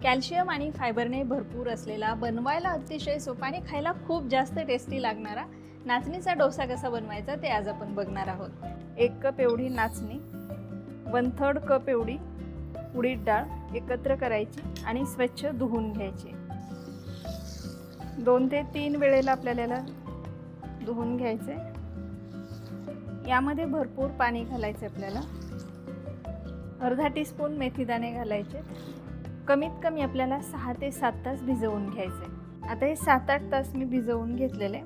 Calcium आणि फायबरने भरपूर असलेला, बनवायला अतिशय सोपा आणि खायला खूप जास्त टेस्टी लागणारा नाचणीचा डोसा कसा बनवायचा ते आज आपण बघणार आहोत। 1 कप एवढी नाचणी, 1/3 कप एवढी उडीद डाळ एकत्र करायची आणि स्वच्छ धुवून घ्यायची। 2 ते 3 वेळेला आपल्याला याला धुवून घ्यायचे। यामध्ये भरपूर पाणी घालायचे आपल्याला। अर्धा टीस्पून मेथीदाणे घालायचे। कमीत कमी आपल्याला 6 ते 7 तास भिजवून घ्यायचे। आता हे 7-8 तास मी भिजवून घेतलेले।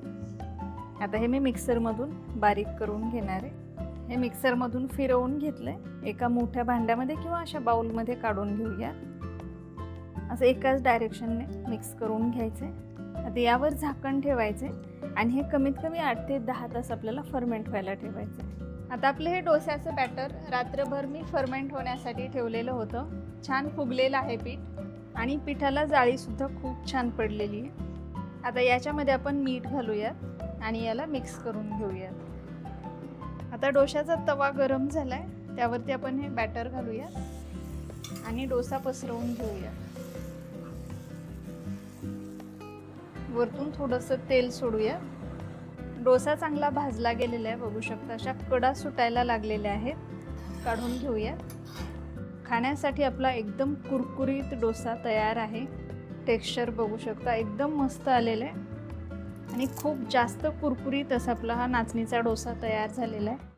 आता हे मी मिक्सरमधून बारीक करून घेणार आहे। हे मिक्सरमधून फिरवून घेतले। एका मोठ्या भांड्यामध्ये किंवा अशा बाउलमध्ये काढून घेऊया। असं एकाच डायरेक्शनने मिक्स करून घ्यायचे। आता यावर झाकण ठेवायचे आणि हे कमीत कमी 8 ते 10 तास आपल्याला फर्मेंट व्हायला ठेवायचे। आता आपलं हे डोस्याचं बॅटर रात्रभर मी फर्मेंट होण्यासाठी ठेवलेलं होतं। छान फुगलेलं आहे पीठ आणि पिठाला जाळी सुद्धा खूप छान पडलेली आहे। आता याच्यामध्ये आपण मीठ घालूयात आणि याला मिक्स करून घेऊयात। आता डोशाचा तवा गरम झालाय, त्यावरती आपण हे बॅटर घालूयात आणि डोसा पसरवून घेऊया। वरतून थोडंसं तेल सोडूया। डोसा चांगला भाजला गेलेला आहे, बघू शकता अशा कडा सुटायला लागलेल्या आहेत। काढून घेऊया। खाण्यासाठी आपला एकदम कुरकुरीत डोसा तयार आहे। टेक्स्चर बघू शकता एकदम मस्त आलेलं आहे आणि खूप जास्त कुरकुरीत असा आपला हा नाचणीचा डोसा तयार झालेला आहे।